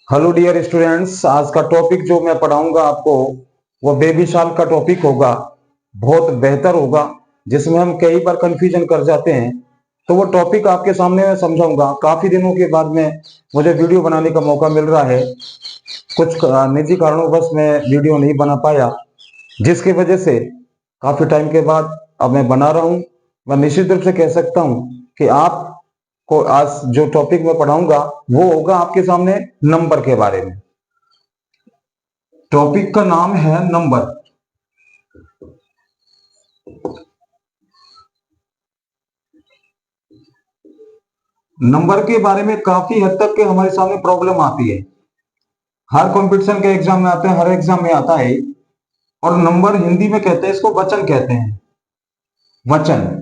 Hello dear students, आज का topic जो मैं पढ़ाऊंगा आपको वो बेमिसाल का टॉपिक होगा। बहुत बेहतर होगा, जिसमें हम कई बार कंफ्यूजन कर जाते हैं। तो वो टॉपिक आपके सामने मैं समझाऊंगा। काफी दिनों के बाद में मुझे वीडियो बनाने का मौका मिल रहा है। कुछ निजी कारणों मैं वीडियो नहीं बना पाया, जिसकी वजह से काफी टाइम के बाद अब मैं बना रहा हूं। मैं निश्चित रूप से कह सकता हूं कि आप को आज जो टॉपिक मैं पढ़ाऊंगा वो होगा आपके सामने नंबर के बारे में। टॉपिक का नाम है नंबर। नंबर के बारे में काफी हद तक के हमारे सामने प्रॉब्लम आती है। हर कंपटीशन के एग्जाम में आता है, हर एग्जाम में आता है। और नंबर हिंदी में कहते हैं, इसको वचन कहते हैं। वचन।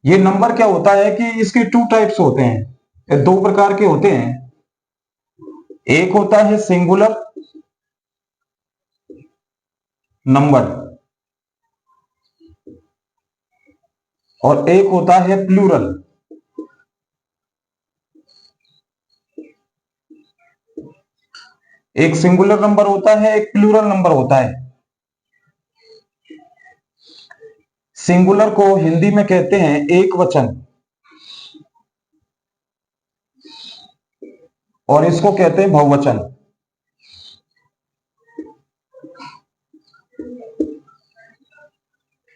ये नंबर क्या होता है कि इसके टू टाइप्स होते हैं, ये दो प्रकार के होते हैं। एक होता है सिंगुलर नंबर और एक होता है प्लूरल। एक सिंगुलर नंबर होता है, एक प्लूरल नंबर होता है। सिंगुलर को हिंदी में कहते हैं एक वचन और इसको कहते हैं बहुवचन।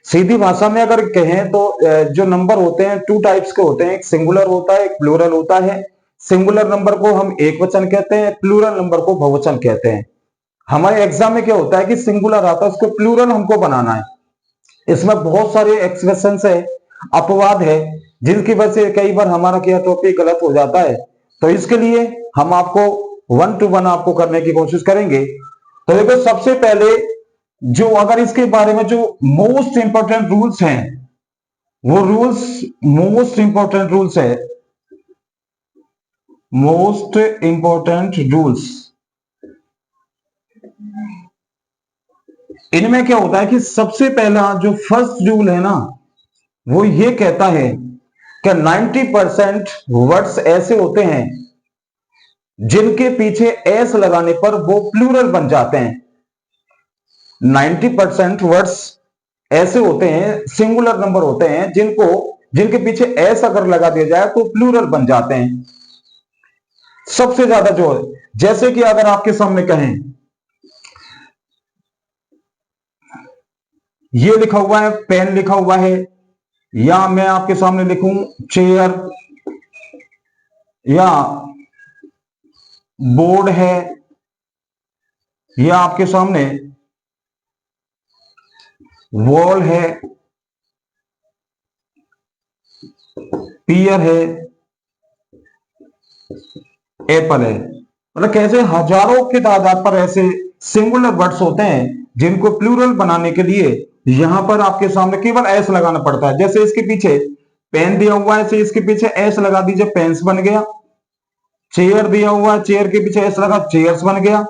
सीधी भाषा में अगर कहें तो जो नंबर होते हैं टू टाइप्स के होते हैं, एक सिंगुलर होता है, एक प्लूरल होता है। सिंगुलर नंबर को हम एक वचन कहते हैं, प्लूरल नंबर को बहुवचन कहते हैं। हमारे एग्जाम में क्या होता है कि सिंगुलर आता है, उसको प्लूरल हमको बनाना है। इसमें बहुत सारे एक्सप्रेशन है, अपवाद है, जिनकी वजह से कई बार हमारा क्या टॉपिक गलत हो जाता है। तो इसके लिए हम आपको 1 to 1 आपको करने की कोशिश करेंगे। तो देखो, सबसे पहले जो अगर इसके बारे में जो मोस्ट इंपॉर्टेंट रूल्स हैं, वो रूल्स मोस्ट इंपॉर्टेंट रूल्स है। मोस्ट इंपॉर्टेंट रूल्स, इनमें क्या होता है कि सबसे पहला जो फर्स्ट रूल है ना, वो ये कहता है कि 90% वर्ड्स ऐसे होते हैं जिनके पीछे एस लगाने पर वो प्लूरल बन जाते हैं। 90% वर्ड्स ऐसे होते हैं, सिंगुलर नंबर होते हैं, जिनके पीछे एस अगर लगा दिया जाए तो प्लूरल बन जाते हैं। सबसे ज्यादा जो है, जैसे कि अगर आपके सामने कहें ये लिखा हुआ है, पेन लिखा हुआ है, या मैं आपके सामने लिखूं चेयर, या बोर्ड है, या आपके सामने वॉल है, पियर है, एप्पल है। मतलब कैसे हजारों की तादाद पर ऐसे सिंगुलर वर्ड्स होते हैं जिनको प्लूरल बनाने के लिए यहां पर आपके सामने केवल एस लगाना पड़ता है। जैसे इसके पीछे पेन दिया हुआ है, इसके पीछे एस लगा दीजिए, पेन्स बन गया। चेयर दिया हुआ है, चेयर के पीछे एस लगा, चेयर्स बन गया।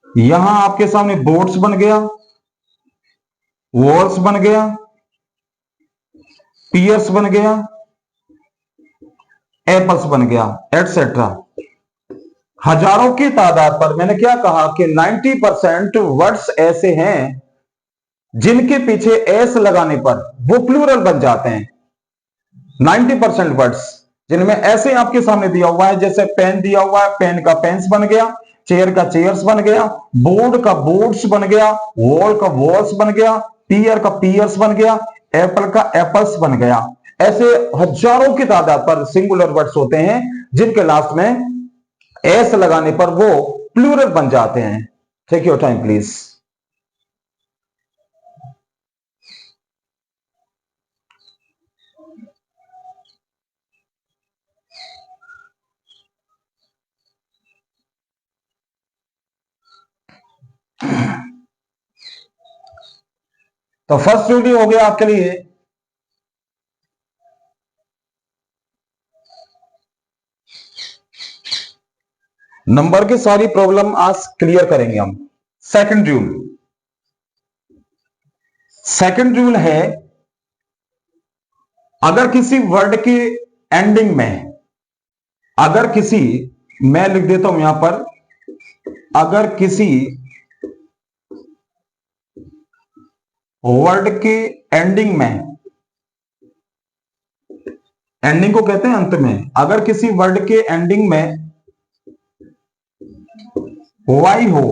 यहां आपके सामने बोर्ड्स बन गया, वॉल्स बन गया, पियर्स बन गया, एप्पल्स बन गया, एटसेट्रा। हजारों की तादाद पर मैंने क्या कहा कि 90% वर्ड्स ऐसे हैं जिनके पीछे एस लगाने पर वो प्लूरल बन जाते हैं। 90% वर्ड्स जिनमें ऐसे आपके सामने दिया हुआ है, जैसे पेन दिया हुआ है, पेन का पेन्स बन गया, चेयर का चेयर्स बन गया, बोर्ड का बोर्ड्स बन गया, वॉल का वॉल्स बन गया, पियर का पियर्स बन गया, एप्पल का एप्पल्स बन गया। ऐसे हजारों की तादाद पर सिंगुलर वर्ड्स होते हैं जिनके लास्ट में एस लगाने पर वो प्लूरल बन जाते हैं। Take your time please. तो फर्स्ट ड्यूटी हो गया आपके लिए, नंबर की सारी प्रॉब्लम आज क्लियर करेंगे हम। सेकंड रूल, सेकंड रूल है अगर किसी वर्ड के एंडिंग में अगर किसी, मैं लिख देता हूं यहां पर, अगर किसी वर्ड के एंडिंग में, एंडिंग को कहते हैं अंत में, अगर किसी वर्ड के एंडिंग में वाई हो,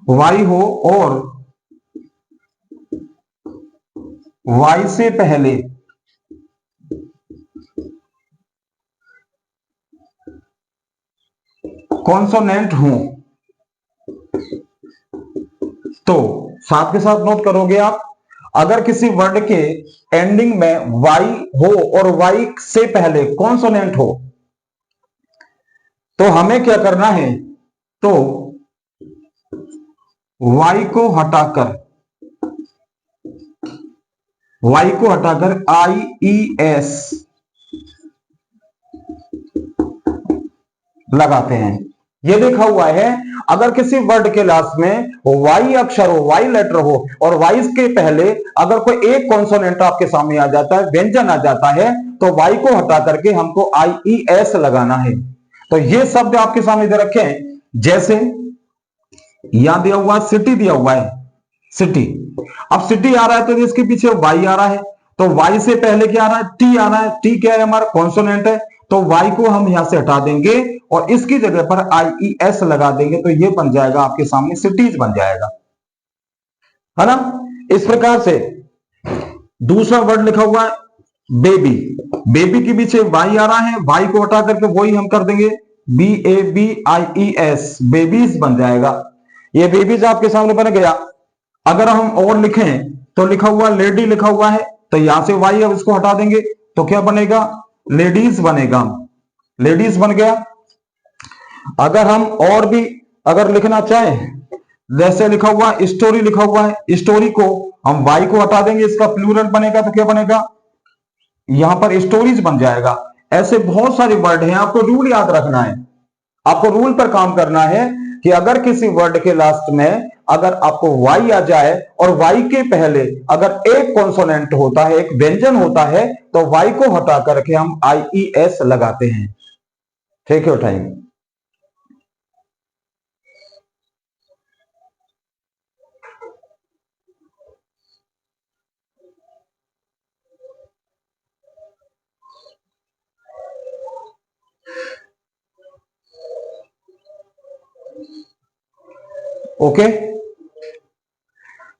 वाई हो और वाई से पहले कॉन्सोनेंट हो, तो साथ के साथ नोट करोगे आप, अगर किसी वर्ड के एंडिंग में वाई हो और वाई से पहले कॉन्सोनेंट हो, तो हमें क्या करना है, तो वाई को हटाकर, वाई को हटाकर आई ई एस लगाते हैं। ये लिखा हुआ है, अगर किसी वर्ड के लास्ट में वाई अक्षर हो, वाई लेटर हो और वाई के पहले अगर कोई एक कॉन्सोनेंट आपके सामने आ जाता है, व्यंजन आ जाता है, तो वाई को हटा करके हमको आई ई एस लगाना है। तो ये शब्द आपके सामने दे रखे हैं, जैसे यहां दिया हुआ सिटी, दिया हुआ है सिटी। अब सिटी आ रहा है तो इसके पीछे वाई आ रहा है, तो वाई से पहले क्या आ रहा है, टी आ रहा है। टी क्या है, हमारा कॉन्सोनेंट है, तो वाई को हम यहां से हटा देंगे और इसकी जगह पर आई ई एस लगा देंगे, तो ये बन जाएगा आपके सामने सिटीज बन जाएगा, है ना। इस प्रकार से दूसरा वर्ड लिखा हुआ है बेबी, बेबी के पीछे वाई आ रहा है, वाई को हटा करके वही हम कर देंगे B A B I E S, babies बन जाएगा। ये बेबीज आपके सामने बन गया। अगर हम और लिखें तो लिखा हुआ लेडी लिखा हुआ है, तो यहां से वाई अब इसको हटा देंगे, तो क्या बनेगा, लेडीज बनेगा, लेडीज बन गया। अगर हम और भी अगर लिखना चाहें, जैसे लिखा हुआ स्टोरी लिखा हुआ है, स्टोरी को हम वाई को हटा देंगे, इसका प्लूरल बनेगा, तो क्या बनेगा, यहां पर स्टोरीज बन जाएगा। ऐसे बहुत सारे वर्ड हैं, आपको रूल याद रखना है, आपको रूल पर काम करना है कि अगर किसी वर्ड के लास्ट में अगर आपको वाई आ जाए और वाई के पहले अगर एक कॉन्सोनेंट होता है, एक व्यंजन होता है, तो वाई को हटा करके हम आई ई एस लगाते हैं। ठीक है, टाइम। ओके,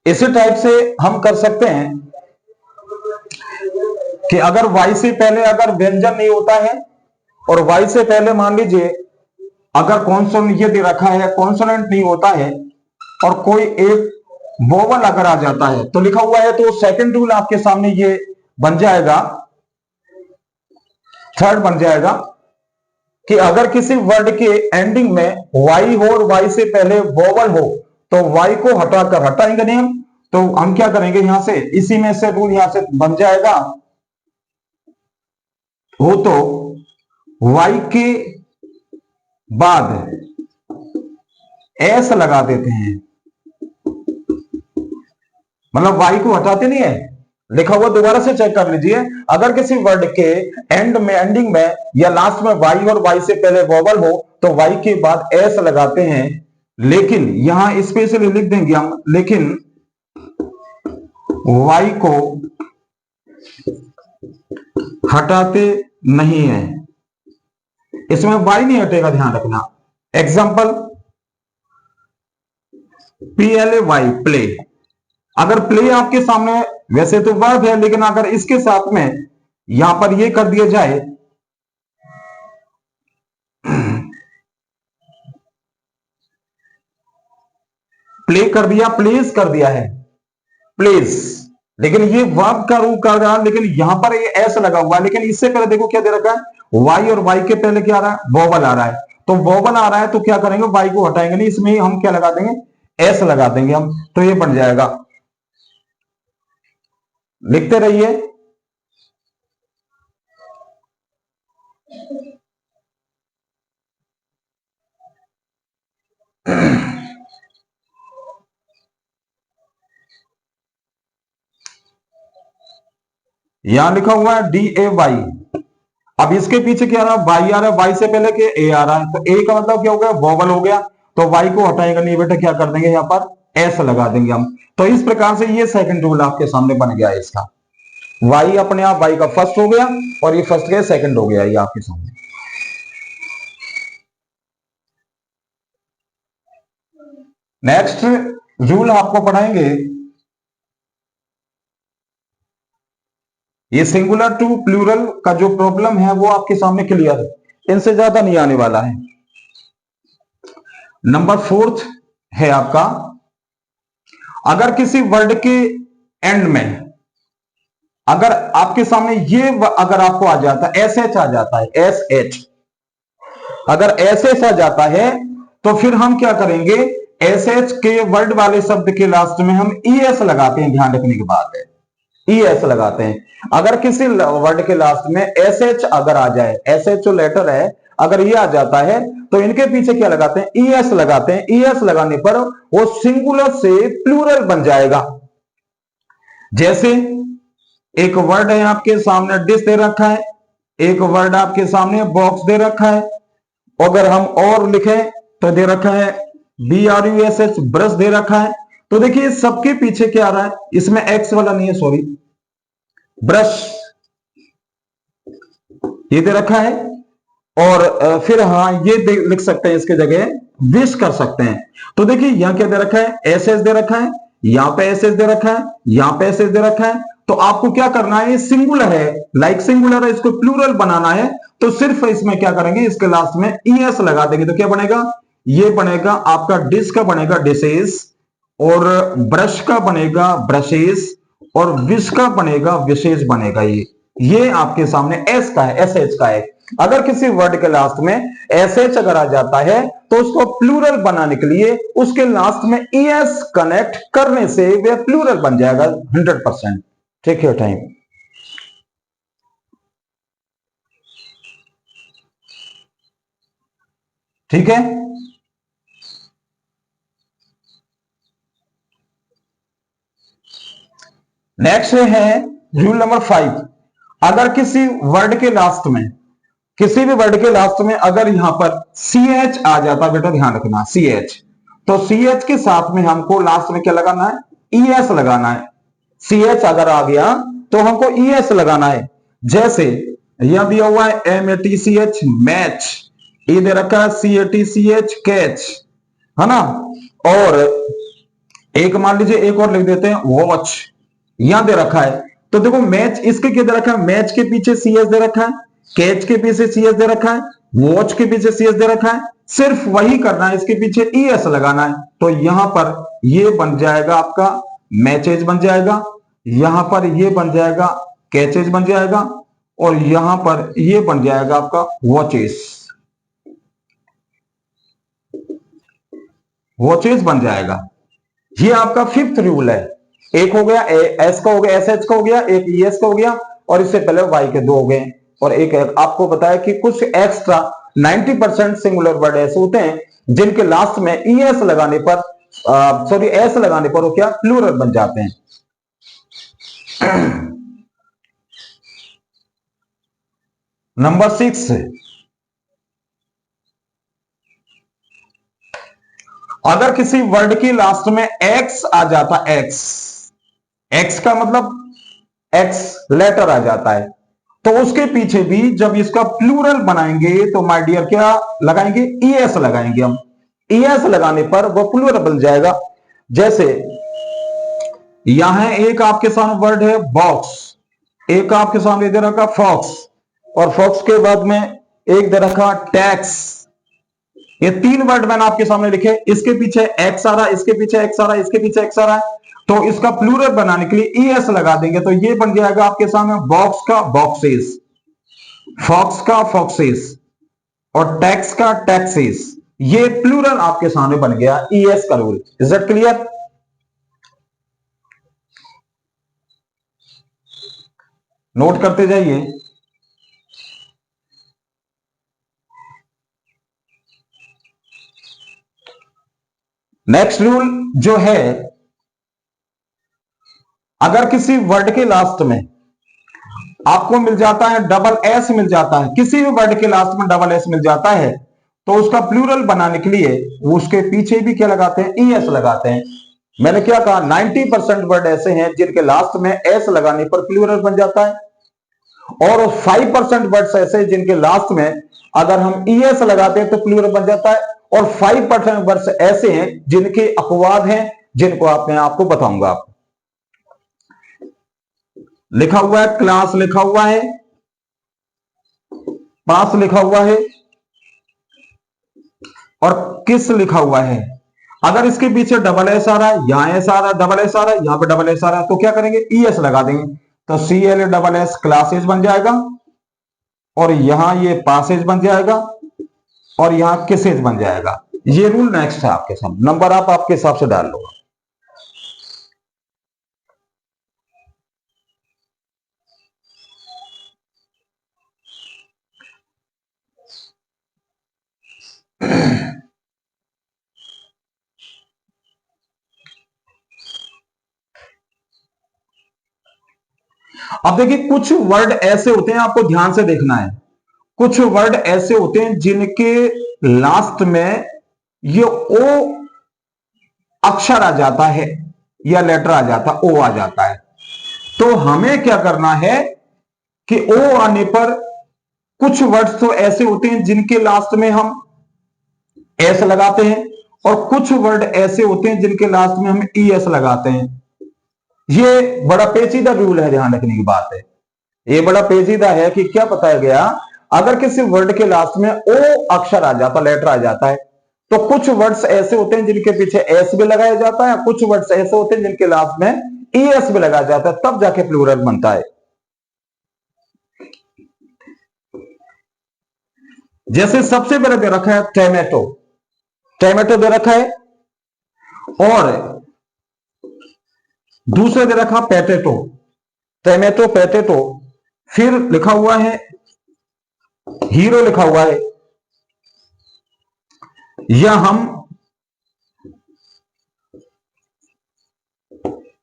इसी टाइप से हम कर सकते हैं कि अगर वाई से पहले अगर व्यंजन नहीं होता है और वाई से पहले मान लीजिए अगर कॉन्सोनेंट ये दे रखा है, कॉन्सोनेंट नहीं होता है और कोई एक वोवल अगर आ जाता है, तो लिखा हुआ है, तो सेकंड रूल आपके सामने ये बन जाएगा, थर्ड बन जाएगा कि अगर किसी वर्ड के एंडिंग में वाई हो और वाई से पहले वोवल हो, तो वाई को हटाकर, हटाएंगे नहीं हम, तो हम क्या करेंगे, यहां से इसी में से रूल यहां से बन जाएगा, हो तो वाई के बाद एस लगा देते हैं, मतलब वाई को हटाते नहीं है। लिखा हुआ दोबारा से चेक कर लीजिए, अगर किसी वर्ड के एंड में, एंडिंग में या लास्ट में वाई और वाई से पहले वोवल हो, तो वाई के बाद एस लगाते हैं, लेकिन यहां स्पेशली लिख देंगे हम, लेकिन वाई को हटाते नहीं है, इसमें वाई नहीं हटेगा, ध्यान रखना। Example PLAY, play. अगर प्ले आपके सामने, वैसे तो वर्ब है, लेकिन अगर इसके साथ में यहां पर ये कर दिया जाए, प्ले कर दिया, प्लेस कर दिया है, प्लेस, लेकिन ये वर्ब का रूप कर रहा है, लेकिन यहां पर ये एस लगा हुआ है, लेकिन इससे पहले देखो क्या दे रखा है, वाई, और वाई के पहले क्या आ रहा है, वोवल आ रहा है, तो वोवल आ रहा है तो क्या करेंगे, वाई को हटाएंगे नहीं, इसमें हम क्या लगा देंगे, एस लगा देंगे हम, तो ये बन जाएगा। लिखते रहिए। यहां लिखा हुआ है DAY, अब इसके पीछे क्या आ रहा है, वाई आ रहा है, वाई से पहले के ए आ रहा है, तो ए का मतलब क्या हो गया, वोवल हो गया, तो वाई को हटाएगा नहीं बेटा, क्या कर देंगे यहां पर एस लगा देंगे हम। तो इस प्रकार से ये सेकंड रूल आपके सामने बन गया है इसका, वाई अपने आप वाई का फर्स्ट हो गया और ये फर्स्ट के सेकंड हो गया ये आपके सामने। नेक्स्ट रूल आपको पढ़ाएंगे, ये सिंगुलर टू प्लूरल का जो प्रॉब्लम है वो आपके सामने क्लियर है, इनसे ज्यादा नहीं आने वाला है। नंबर फोर्थ है आपका, अगर किसी वर्ड के एंड में अगर आपके सामने ये अगर आपको आ जाता है एस एच आ जाता है, एस एच, अगर एस एच आ जाता है तो फिर हम क्या करेंगे, एस एच के वर्ड वाले शब्द के लास्ट में हम ई एस लगाते हैं, ध्यान रखने की बात है, ई एस लगाते हैं। अगर किसी वर्ड के लास्ट में एस एच अगर आ जाए, एस एच जो लेटर है अगर ये आ जाता है तो इनके पीछे क्या लगाते हैं, ई एस लगाते हैं। ई एस लगाने पर वो सिंगुलर से प्लूरल बन जाएगा। जैसे एक वर्ड है आपके सामने डिश दे रखा है, एक वर्ड आपके सामने बॉक्स दे रखा है, अगर हम और लिखें तो दे रखा है BRUSH, ब्रश दे रखा है। तो देखिए सबके पीछे क्या आ रहा है, इसमें एक्स वाला नहीं है, सॉरी, ब्रश ये दे रखा है, और फिर हाँ ये लिख सकते हैं, इसके जगह विश कर सकते हैं। तो देखिए यहां क्या दे रखा है, एस एस दे रखा है, यहां पे एस एस दे रखा है, यहां पे एस एस दे रखा है। तो आपको क्या करना है, ये सिंगुलर है, लाइक सिंगुलर है, इसको प्लूरल बनाना है तो सिर्फ इसमें क्या करेंगे, इसके लास्ट में ई एस लगा देंगे। तो क्या बनेगा, ये बनेगा आपका डिश का बनेगा डिशेस, और ब्रश का बनेगा ब्रशेस, और विश का बनेगा विशेष बनेगा। ये आपके सामने एस का है, एस एच का है। अगर किसी वर्ड के लास्ट में एस एच अगर आ जाता है तो उसको प्लूरल बनाने के लिए उसके लास्ट में ई एस कनेक्ट करने से वह प्लूरल बन जाएगा 100%। Take your time. ठीक है, नेक्स्ट है रूल नंबर 5। अगर किसी वर्ड के लास्ट में, किसी भी वर्ड के लास्ट में अगर यहां पर सी एच आ जाता, बेटा ध्यान रखना सी एच, तो सी एच के साथ में हमको लास्ट में क्या लगाना है, ई एस लगाना है। सी एच अगर आ गया तो हमको ई एस लगाना है। जैसे यह दिया हुआ है MATCH मैच, ये दे रखा है CATCH कैच, है ना, और एक मान लीजिए एक और लिख देते हैं वॉच, यहां दे रखा है। तो देखो मैच, इसके क्या दे रखा है, मैच के पीछे सी एस दे रखा है, कैच के पीछे सी एस दे रखा है, वॉच के पीछे सी एस दे रखा है, सिर्फ वही करना है, इसके पीछे ई एस लगाना है। तो यहां पर ये बन जाएगा आपका मैचेज बन जाएगा, यहां पर ये बन जाएगा कैचेज बन जाएगा, और यहां पर ये बन जाएगा आपका वॉचेस, वॉचेस बन जाएगा। ये आपका फिफ्थ रूल है। एक हो गया एस का हो गया, एस एच का हो गया, एक ई एस का हो गया, और इससे पहले वाई के दो हो गए, और एक आपको बताया कि कुछ एक्स्ट्रा 90% सिंगुलर वर्ड ऐसे होते हैं जिनके लास्ट में ई एस लगाने पर, सॉरी एस लगाने पर वो क्या प्लूरल बन जाते हैं। नंबर 6, अगर किसी वर्ड की लास्ट में एक्स आ जाता, एक्स, एक्स का मतलब एक्स लेटर आ जाता है, तो उसके पीछे भी जब इसका प्लूरल बनाएंगे तो माय डियर क्या लगाएंगे, ई एस लगाएंगे हम। ई एस लगाने पर वो प्लूरल बन जाएगा। जैसे यहां एक आपके सामने वर्ड है बॉक्स, एक आपके सामने दे रखा फॉक्स, और फॉक्स के बाद में एक दे रखा टैक्स। ये तीन वर्ड मैंने आपके सामने लिखे, इसके पीछे एक्स आ रहा है, इसके पीछे एक्स आ रहा है, इसके पीछे एक्स आ रहा है, तो इसका प्लूरल बनाने के लिए ई एस लगा देंगे। तो ये बन जाएगा आपके सामने बॉक्स का बॉक्सेस, फॉक्स का फॉक्सेस, और टैक्स का टैक्सेस। ये प्लूरल आपके सामने बन गया ई एस का rule. Is that clear? Note करते जाइए। नेक्स्ट रूल जो है, अगर किसी वर्ड के लास्ट में आपको मिल जाता है डबल एस मिल जाता है, किसी भी वर्ड के लास्ट में डबल एस मिल जाता है, तो उसका प्लूरल बनाने के लिए वो उसके पीछे भी क्या लगाते हैं, ई एस लगाते हैं। मैंने क्या कहा, 90% वर्ड ऐसे हैं जिनके लास्ट में एस लगाने पर प्लूरल बन जाता है, और 5% वर्ड्स ऐसे हैं जिनके लास्ट में अगर हम ई एस लगाते हैं तो प्लूरल बन जाता है, और 5% वर्ड्स ऐसे हैं जिनके अपवाद हैं, जिनको मैं आपको बताऊंगा। आपको लिखा हुआ है क्लास, लिखा हुआ है पास, लिखा हुआ है और किस लिखा हुआ है। अगर इसके पीछे डबल एस आ रहा है, यहां एस आ रहा है, डबल एस आ रहा है, यहां पे डबल एस आ रहा है, तो क्या करेंगे, ई एस लगा देंगे, तो C L double S classes बन जाएगा, और यहां ये पासेज बन जाएगा, और यहां किसेज बन जाएगा। ये रूल नेक्स्ट है आपके सामने, नंबर आप आपके हिसाब से डाल लो। अब देखिए, कुछ वर्ड ऐसे होते हैं, आपको ध्यान से देखना है, कुछ वर्ड ऐसे होते हैं जिनके लास्ट में ये ओ अक्षर आ जाता है या लेटर आ जाता, ओ आ जाता है। तो हमें क्या करना है कि ओ आने पर कुछ वर्ड्स तो ऐसे होते हैं जिनके लास्ट में हम एस लगाते हैं, और कुछ वर्ड ऐसे होते हैं जिनके लास्ट में हम ई एस लगाते हैं। ये बड़ा पेचीदा रूल है, ध्यान रखने की बात है। ये बड़ा पेचीदा है कि क्या बताया गया, अगर किसी वर्ड के लास्ट में ओ अक्षर आ जाता, लेटर आ जाता है, तो कुछ वर्ड्स ऐसे होते हैं जिनके पीछे एस भी लगाया जाता है, कुछ वर्ड्स ऐसे होते हैं जिनके लास्ट में ई एस भी लगाया जाता है, तब जाके प्लूरल बनता है। जैसे सबसे पहले दे रखा है टोमेटो, टोमेटो दे रखा है, और दूसरे दे रखा पैटेटो, टोमेटो पैटेटो, फिर लिखा हुआ है हीरो लिखा हुआ है, या हम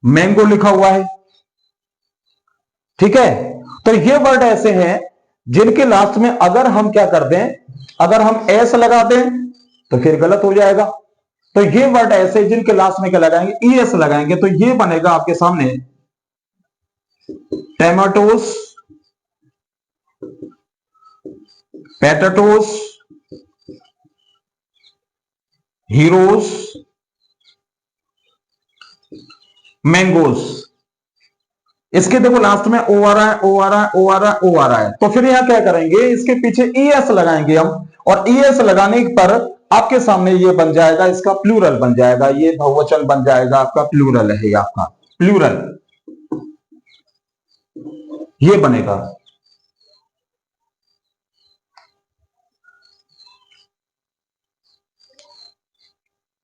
मैंगो लिखा हुआ है। ठीक है, तो ये वर्ड ऐसे हैं जिनके लास्ट में अगर हम क्या कर दें, अगर हम एस लगा दें तो फिर गलत हो जाएगा। तो ये वर्ड ऐसे जिनके लास्ट में क्या लगाएंगे, ई एस लगाएंगे, तो ये बनेगा आपके सामने टैमाटोस, पैटाटोस, हीरोस, मैंगोस। इसके देखो लास्ट में ओ आ रहा है, ओ आ रहा है, ओ आ रहा है, ओ आ रहा है, तो फिर यहां क्या करेंगे, इसके पीछे ई एस लगाएंगे हम, और ई एस लगाने पर आपके सामने ये बन जाएगा, इसका प्लूरल बन जाएगा, ये बहुवचन बन जाएगा, आपका प्लूरल है, आपका प्लूरल ये बनेगा।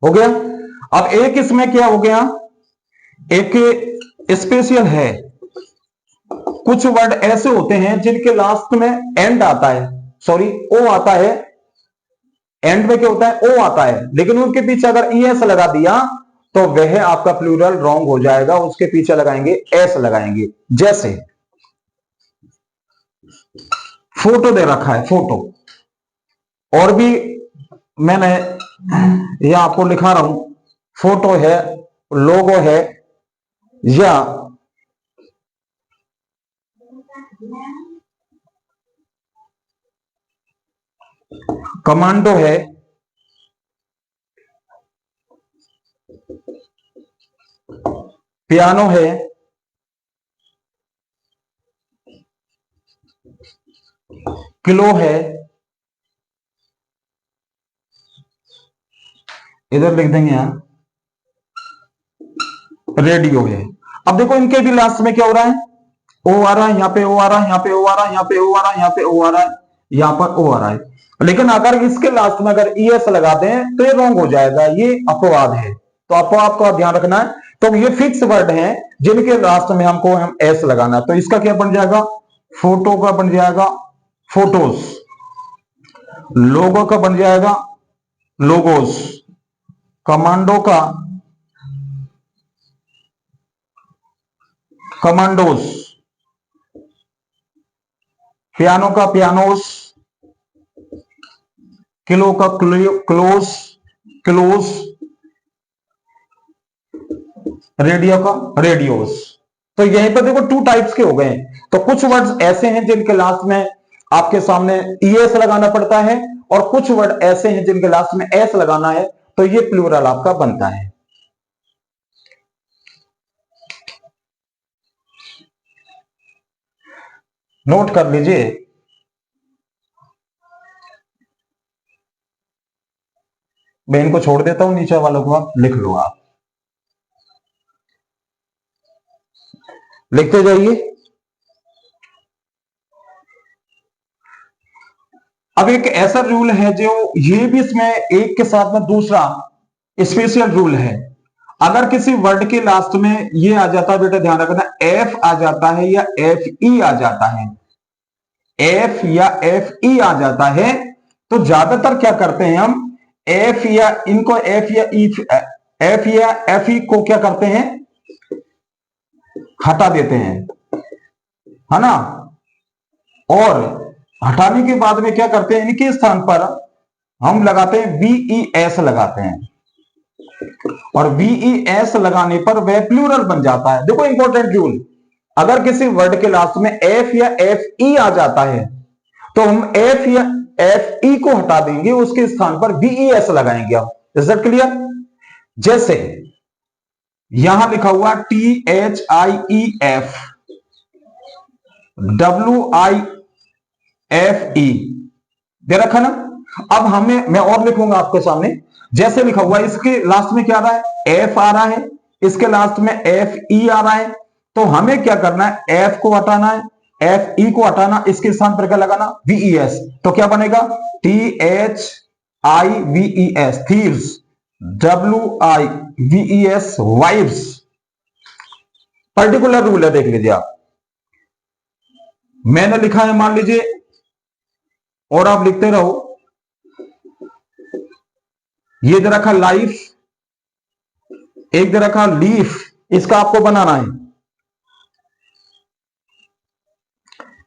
हो गया। अब एक इसमें क्या हो गया, एक स्पेशल है, कुछ वर्ड ऐसे होते हैं जिनके लास्ट में एंड आता है, सॉरी ओ आता है, एंड में क्या होता है, ओ आता है, लेकिन उनके पीछे अगर ई एस लगा दिया तो वह आपका प्लूरल रॉन्ग हो जाएगा, उसके पीछे लगाएंगे एस लगाएंगे। जैसे फोटो दे रखा है, फोटो, और भी मैंने यह आपको लिखा रहा हूं, फोटो है, लोगो है, या कमांडो है, पियानो है, किलो है, इधर लिख देंगे यहां रेडियो है। अब देखो इनके भी लास्ट में क्या हो रहा है, ओ आ रहा है, यहां पे ओ आ रहा है, यहां पे ओ आ रहा है, यहां पे ओ आ रहा है, यहां पे ओ आ रहा है, यहां पर ओ आ रहा है, लेकिन अगर इसके लास्ट में अगर ई एस लगा दें तो ये रॉन्ग हो जाएगा, ये अपवाद है। तो अपवाद का ध्यान रखना है। तो ये फिक्स वर्ड हैं जिनके लास्ट में हमको हम एस लगाना है, तो इसका क्या बन जाएगा, फोटो का बन जाएगा फोटोस, लोगो का बन जाएगा लोगोस, कमांडो का कमांडोस, पियानो का पियानोस, किलो का क्लोज क्लोज, रेडियो का रेडियोस। तो यहीं पर देखो टू टाइप्स के हो गए हैं। तो कुछ वर्ड्स ऐसे हैं जिनके लास्ट में आपके सामने ईएस लगाना पड़ता है, और कुछ वर्ड ऐसे हैं जिनके लास्ट में एस लगाना है, तो ये प्लूरल आपका बनता है। नोट कर लीजिए। मैं इनको छोड़ देता हूं, नीचे वालों को आप लिख लो। आप लिखते जाइए। अब एक ऐसा रूल है जो ये भी इसमें एक के साथ में दूसरा स्पेशल रूल है। अगर किसी वर्ड के लास्ट में ये आ जाता है, बेटा ध्यान रखना, एफ आ जाता है या एफ ई आ जाता है, एफ या एफ ई आ जाता है, तो ज्यादातर क्या करते हैं हम, एफ या इनको एफ या ई, एफ या एफ ई को क्या करते हैं, हटा देते हैं, है ना। और हटाने के बाद में क्या करते हैं, इनके स्थान पर हम लगाते हैं बीई एस लगाते हैं, और बीई एस लगाने पर वह प्लूरल बन जाता है। देखो इंपॉर्टेंट रूल, अगर किसी वर्ड के लास्ट में एफ या एफ ई आ जाता है, तो हम एफ या एफ ई को हटा देंगे, उसके स्थान पर बीई एस लगाएंगे हम। Is that clear? जैसे यहां लिखा हुआ THIEF WIFE दे रखा ना। अब हमें, मैं और लिखूंगा आपके सामने, जैसे लिखा हुआ इसके लास्ट में क्या आ रहा है, एफ आ रहा है, इसके लास्ट में एफ ई आ रहा है, तो हमें क्या करना है, एफ को हटाना है, एफ ई को हटाना, इसके स्थान पर क्या लगाना, VES। तो क्या बनेगा, THIVES thieves, WIVES wives. Particular rule है, देख लीजिए आप। मैंने लिखा है मान लीजिए, और आप लिखते रहो। ये दे रखा लाइफ, एक दे रखा लीफ, इसका आपको बनाना है।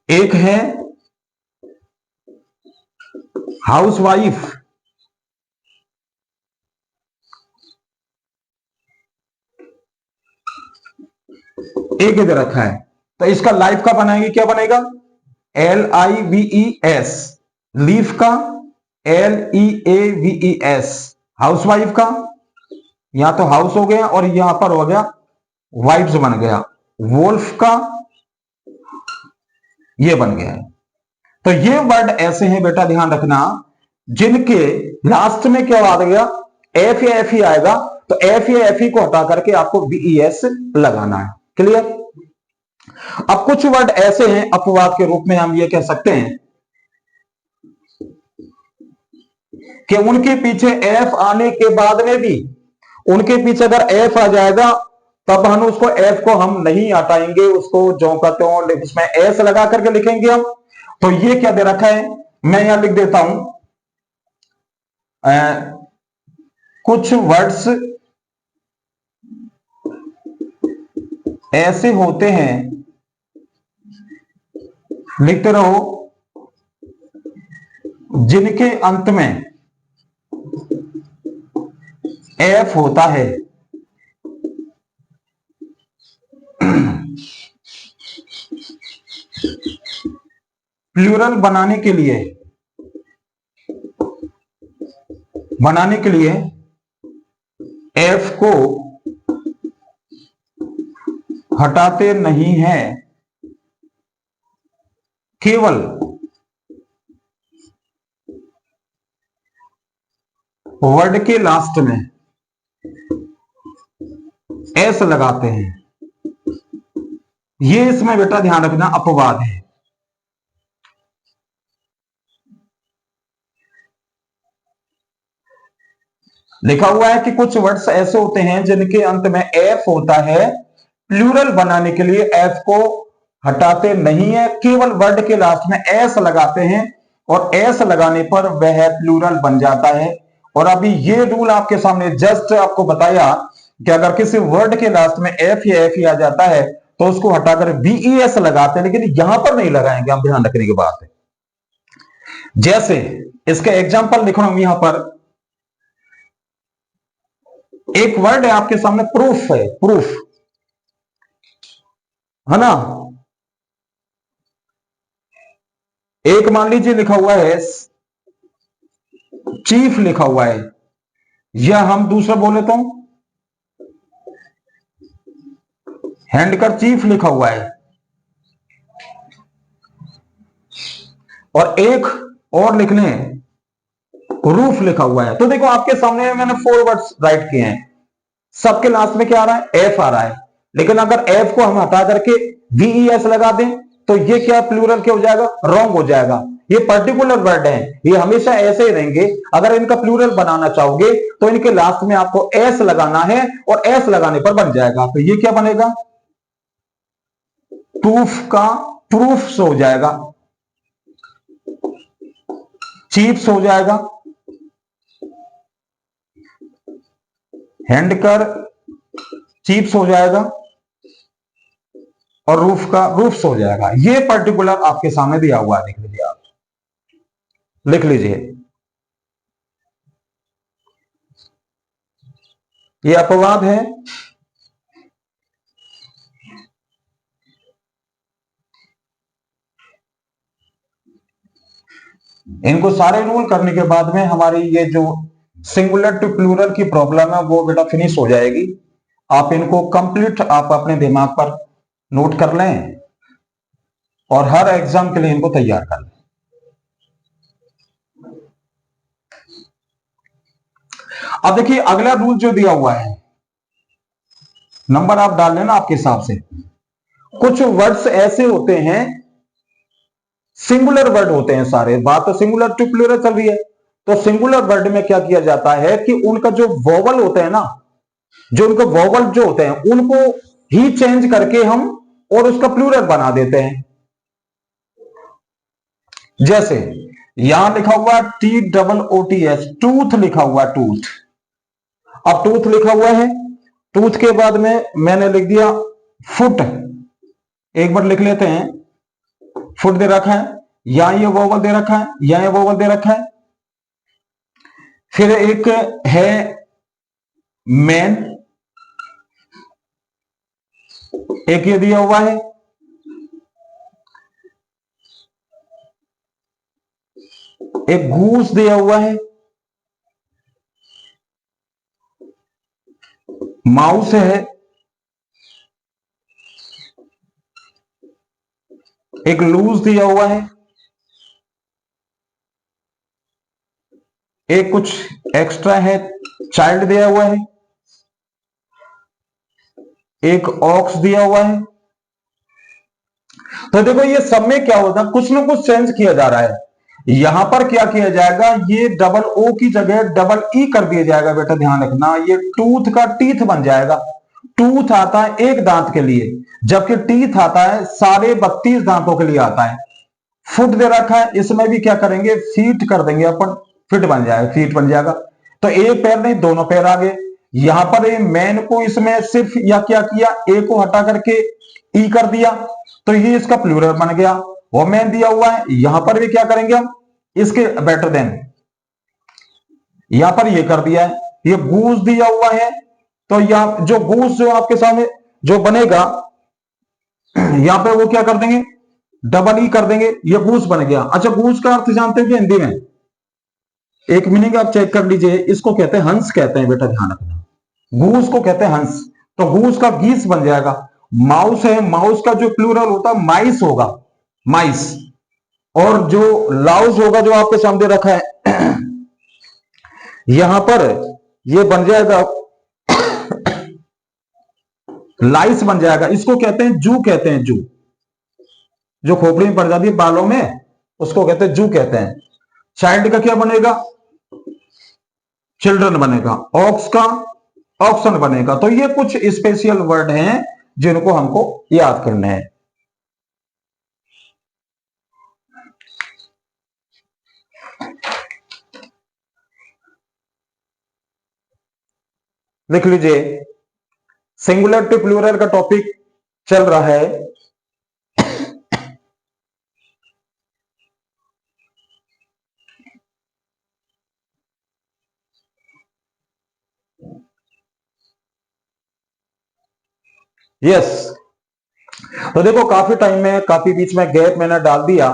एक है हाउसवाइफ, एक इधर रखा है, तो इसका लाइफ का बनाएंगे, क्या बनेगा, LIVES, लीफ का LEAVES, हाउसवाइफ का, यहां तो हाउस हो गया और यहां पर हो गया वाइफ्स बन गया, वोल्फ का ये बन गया है। तो ये वर्ड ऐसे हैं बेटा, ध्यान रखना, जिनके लास्ट में क्या आ गया, एफ या एफ ही आएगा, तो एफ या एफ ही को हटा करके आपको VES लगाना है। क्लियर? अब कुछ वर्ड ऐसे हैं, अपवाद के रूप में हम ये कह सकते हैं कि उनके पीछे एफ आने के बाद में भी, उनके पीछे अगर एफ आ जाएगा, तब हम उसको एफ को हम नहीं हटाएंगे, उसको जो कहते हो उसमें एस लगा करके लिखेंगे हम। तो ये क्या दे रखा है, मैं यहां लिख देता हूं, कुछ वर्ड्स ऐसे होते हैं, लिखते रहो, जिनके अंत में एफ होता है। प्लूरल बनाने के लिए एफ को हटाते नहीं है, केवल वर्ड के लास्ट में एस लगाते हैं। ये इसमें बेटा ध्यान रखना अपवाद है। लिखा हुआ है कि कुछ वर्ड्स ऐसे होते हैं जिनके अंत में एफ होता है, प्लूरल बनाने के लिए एफ को हटाते नहीं है, केवल वर्ड के लास्ट में एस लगाते हैं, और एस लगाने पर वह प्लूरल बन जाता है। और अभी ये रूल आपके सामने जस्ट आपको बताया कि अगर किसी वर्ड के लास्ट में एफ या एफ ही आ जाता है, तो उसको हटाकर VES लगाते हैं, लेकिन यहां पर नहीं लगाएंगे, हम ध्यान रखने की बात है। जैसे इसका एग्जांपल लिख रहा हूं यहां पर, एक वर्ड है आपके सामने, प्रूफ है, प्रूफ है ना। एक मान लीजिए लिखा हुआ है चीफ लिखा हुआ है, या हम दूसरा बोले तो हैंडकर चीफ लिखा हुआ है, और एक और लिखने रूफ लिखा हुआ है। तो देखो आपके सामने मैंने 4 वर्ड्स राइट किए हैं, सबके लास्ट में क्या आ रहा है, एफ आ रहा है। लेकिन अगर एफ को हम हटा करके VES लगा दें तो ये क्या प्लूरल क्या हो जाएगा, रॉन्ग हो जाएगा। ये पर्टिकुलर वर्ड है, ये हमेशा ऐसे ही रहेंगे। अगर इनका प्लूरल बनाना चाहोगे तो इनके लास्ट में आपको एस लगाना है, और एस लगाने पर बन जाएगा। तो ये क्या बनेगा, प्रूफ का प्रूफ्स हो जाएगा, चीफ्स हो जाएगा, हैंडकर चीफ्स हो जाएगा, और रूफ का रूफ्स हो जाएगा। ये पर्टिकुलर आपके सामने दिया हुआ है, लिख लीजिए, आप लिख लीजिए। ये अपवाद है, इनको सारे रूल करने के बाद में हमारी ये जो सिंगुलर टू प्लूरल की प्रॉब्लम है वो बेटा फिनिश हो जाएगी। आप इनको कंप्लीट आप अपने दिमाग पर नोट कर लें, और हर एग्जाम के लिए इनको तैयार कर लें। अब देखिए अगला रूल जो दिया हुआ है, नंबर आप डाल लेना आपके हिसाब से। कुछ वर्ड्स ऐसे होते हैं, सिंगुलर वर्ड होते हैं सारे, बात तो सिंगुलर टू प्लूरल चल रही है। तो सिंगुलर वर्ड में क्या किया जाता है कि उनका जो वोवल होते हैं ना, जो उनके वोवल जो होते हैं उनको ही चेंज करके हम और उसका प्लूरल बना देते हैं। जैसे यहां लिखा हुआ TOOTS, टूथ लिखा हुआ, टूथ। अब टूथ लिखा हुआ है, टूथ के बाद में मैंने लिख दिया फुट। एक बार लिख लेते हैं, फुट दे रखा है, यहां ये वोवल दे रखा है, यहां ये वोवल दे रखा है। फिर एक है मैन, एक ये दिया हुआ है, एक गूस दिया हुआ है, माउस है, एक लूज दिया हुआ है, एक कुछ एक्स्ट्रा है, चाइल्ड दिया हुआ है, एक ऑक्स दिया हुआ है। तो देखो ये सब में क्या होता है, कुछ ना कुछ चेंज किया जा रहा है। यहां पर क्या किया जाएगा, ये डबल ओ की जगह डबल ई कर दिया जाएगा। बेटा ध्यान रखना, ये टूथ का टीथ बन जाएगा। टूथ आता है एक दांत के लिए, जबकि टीथ आता है सारे 32 दांतों के लिए आता है। फुट दे रखा है, इसमें भी क्या करेंगे, फीट कर देंगे अपन, फिट बन जाएगा, फीट बन जाएगा। तो एक पैर नहीं, दोनों पैर आ गए। यहां पर मैन को इसमें सिर्फ या क्या किया, ए को हटा करके ई कर दिया, तो ये इसका प्लूरल बन गया। वो मैन दिया हुआ है, यहां पर भी क्या करेंगे हम, इसके बेटर देन, यहां पर ये कर दिया है। ये गूस दिया हुआ है, तो यहां जो गूस जो आपके सामने जो बनेगा, यहां पे वो क्या कर देंगे, डबल ई कर देंगे, ये गूस बन गया। अच्छा गूस का अर्थ जानते हो कि हिंदी में, एक मीनिंग आप चेक कर लीजिए, इसको कहते हैं हंस कहते हैं। बेटा ध्यान रखना, गूस को कहते हैं हंस, तो गूस का गीस बन जाएगा। माउस है, माउस का जो प्लूरल होता है माइस होगा, माइस। और जो लाउस होगा जो आपके सामने रखा है यहां पर ये बन जाएगा लाइस बन जाएगा। इसको कहते हैं जू, कहते हैं जू, जो खोपड़ी में पड़ जाती है बालों में, उसको कहते हैं जू कहते हैं। चाइल्ड का क्या बनेगा, चिल्ड्रन बनेगा। ऑक्स का ऑक्सन बनेगा। तो ये कुछ स्पेशल वर्ड हैं जिनको हमको याद करने हैं। लिख लीजिए, सिंगुलर टू प्लूरल का टॉपिक चल रहा है। यस, तो देखो काफी टाइम में, काफी बीच में गैप मैंने डाल दिया,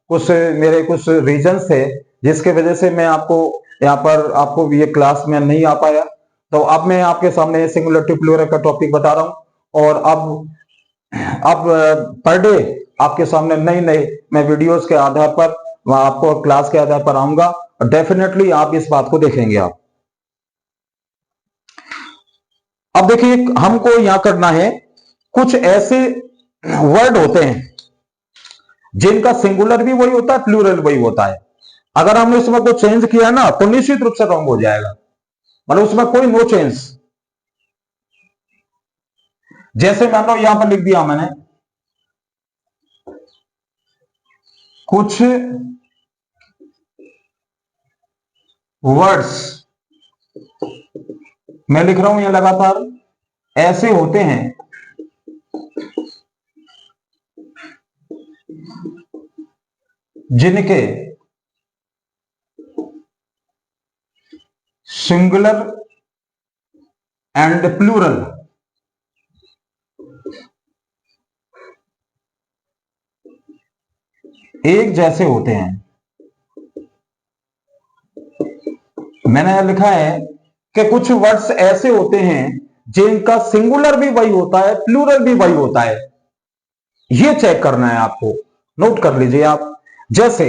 कुछ मेरे कुछ रीजन थे जिसके वजह से मैं आपको यहाँ पर आपको ये क्लास में नहीं आ पाया। तो अब मैं आपके सामने सिंगुलरिटी प्लूरल का टॉपिक बता रहा हूँ, और अब पर डे आपके सामने नई नई मैं वीडियोस के आधार पर, आपको क्लास के आधार पर आऊंगा, डेफिनेटली आप इस बात को देखेंगे आप। अब देखिए हमको यहां करना है, कुछ ऐसे वर्ड होते हैं जिनका सिंगुलर भी वही होता है, प्लूरल वही होता है। अगर हमने उसमें कोई चेंज किया ना तो निश्चित रूप से रॉन्ग हो जाएगा, मतलब उसमें कोई नो चेंज। जैसे मान लो यहां पर लिख दिया मैंने कुछ वर्ड्स, मैं लिख रहा हूं यह लगातार, ऐसे होते हैं जिनके सिंगुलर एंड प्लूरल एक जैसे होते हैं। मैंने लिखा है कि कुछ वर्ड्स ऐसे होते हैं जिनका सिंगुलर भी वही होता है, प्लूरल भी वही होता है। ये चेक करना है आपको, नोट कर लीजिए आप। जैसे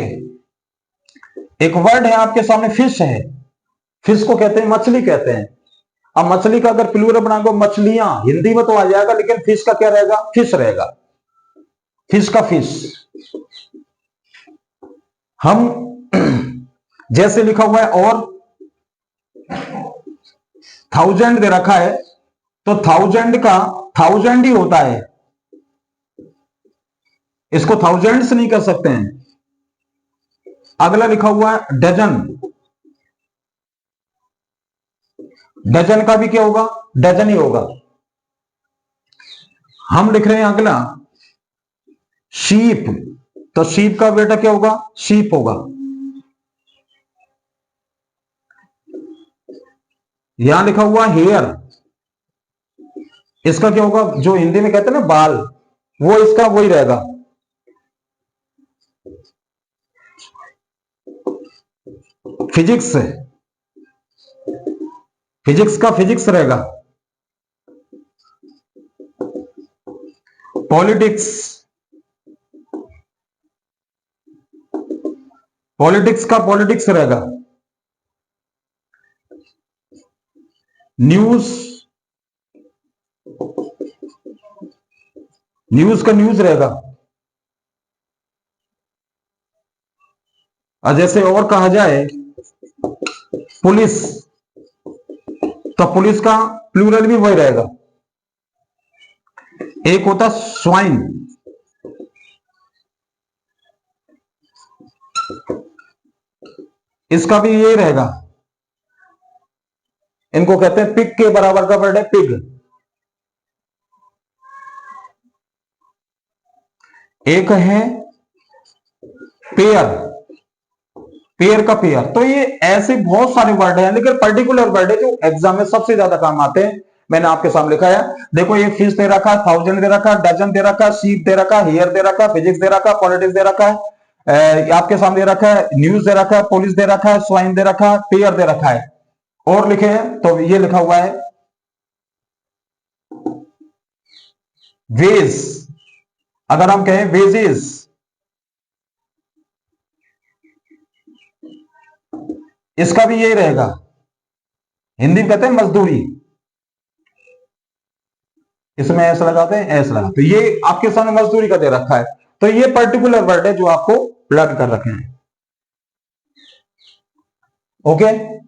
एक वर्ड है आपके सामने, फिश है। फिश को कहते हैं मछली कहते हैं। अब मछली का अगर प्लूरल बनाओगे मछलियां, हिंदी में तो आ जाएगा, लेकिन फिश का क्या रहेगा, फिश रहेगा, फिश का फिश। हम जैसे लिखा हुआ है और थाउजेंड दे रखा है, तो थाउजेंड का थाउजेंड ही होता है, इसको थाउजेंड्स नहीं कर सकते हैं। अगला लिखा हुआ है डजन, डजन का भी क्या होगा, डजन ही होगा। हम लिख रहे हैं अगला शीप, तो शीप का बेटा क्या होगा, शीप होगा। यहां लिखा हुआ हेयर, इसका क्या होगा, जो हिंदी में कहते हैं ना बाल, वो इसका वही रहेगा। फिजिक्स, फिजिक्स का फिजिक्स रहेगा। पॉलिटिक्स, पॉलिटिक्स का पॉलिटिक्स रहेगा। न्यूज, न्यूज का न्यूज रहेगा। और जैसे और कहा जाए पुलिस, तो पुलिस का प्लूरल भी वही रहेगा। एक होता स्वाइन, इसका भी यही रहेगा। इनको कहते हैं पिग के बराबर का वर्ड है पिग। एक है पेयर, पेयर का पेयर। तो ये ऐसे बहुत सारे वर्ड हैं, लेकिन पर्टिकुलर वर्ड है जो एग्जाम में सबसे ज्यादा काम आते हैं। मैंने आपके सामने लिखा है, देखो ये फिश दे रखा है, थाउजेंड दे रखा है, डजन दे रखा है, शीप दे रखा है, हेयर दे रखा है, फिजिक्स दे रखा है, पॉलिटिक्स दे रखा है, आपके सामने दे रखा है न्यूज दे रखा है, पुलिस दे रखा है, स्वाइन दे रखा है, पेयर दे रखा है। और लिखे हैं तो ये लिखा हुआ है वेज, अगर हम कहें वेजेस, इसका भी यही रहेगा। हिंदी में कहते हैं मजदूरी, इसमें ऐसा लगाते हैं, ऐसा लगा, तो ये आपके सामने मजदूरी का दे रखा है। तो ये पर्टिकुलर वर्ड है जो आपको लर्न कर रखे हैं। ओके,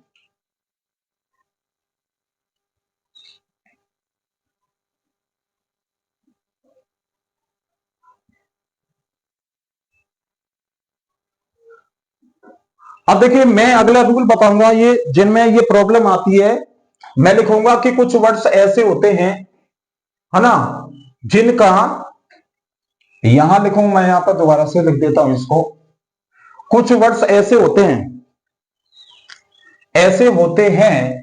अब देखिए मैं अगला रूल बताऊंगा, ये जिनमें ये प्रॉब्लम आती है। मैं लिखूंगा कि कुछ वर्ड्स ऐसे होते हैं, है ना, जिनका, यहां लिखूं मैं, यहां पर दोबारा से लिख देता हूं इसको। कुछ वर्ड्स ऐसे होते हैं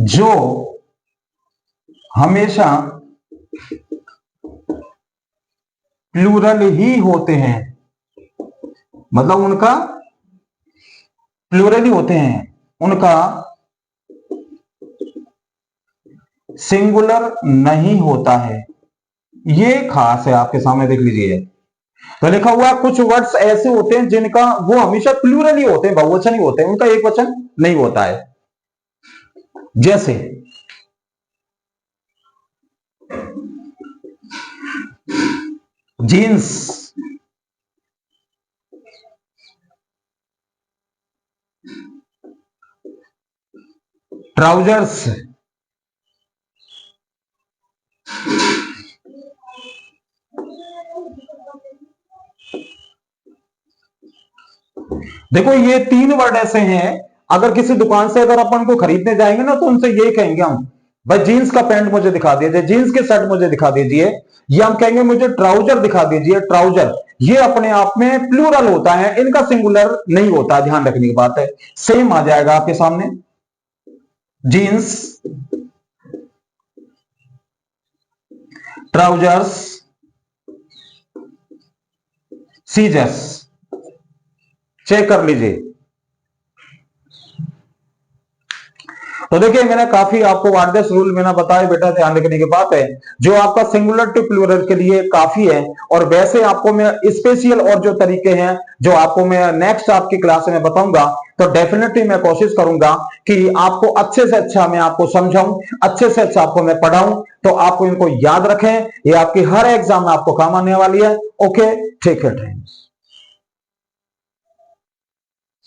जो हमेशा प्लूरल ही होते हैं, मतलब उनका प्लूरल ही होते हैं, उनका सिंगुलर नहीं होता है। ये खास है, आपके सामने देख लीजिए। तो लिखा हुआ कुछ वर्ड्स ऐसे होते हैं जिनका वो हमेशा प्लूरल ही होते हैं, बहुवचन ही होते हैं, उनका एक वचन नहीं होता है। जैसे जीन्स, ट्राउजर्स, देखो ये तीन वर्ड ऐसे हैं, अगर किसी दुकान से अगर अपन को खरीदने जाएंगे ना तो उनसे यही कहेंगे हम, भाई जीन्स का पैंट मुझे दिखा दीजिए, जीन्स के शर्ट मुझे दिखा दीजिए, या हम कहेंगे मुझे ट्राउजर दिखा दीजिए, ट्राउजर। ये अपने आप में प्लूरल होता है, इनका सिंगुलर नहीं होता, ध्यान रखने की बात है। सेम आ जाएगा आपके सामने, जीन्स, ट्राउजर्स, सीजर्स। चेक कर लीजिए। तो देखिए मैंने काफी आपको वार्डस रूल मैंने बताया बेटा, ध्यान रखने की बात है, जो आपका सिंगुलर टू प्लूरल के लिए काफी है। और वैसे आपको मैं स्पेशल और जो तरीके हैं जो आपको मैं नेक्स्ट आपकी क्लास में बताऊंगा, तो डेफिनेटली मैं कोशिश करूंगा कि आपको अच्छे से अच्छा मैं आपको समझाऊं, अच्छे से अच्छा आपको मैं पढ़ाऊं, तो आपको इनको याद रखें, ये आपकी हर एग्जाम में आपको काम आने वाली है। ओके, ठीक है, थैंक्स।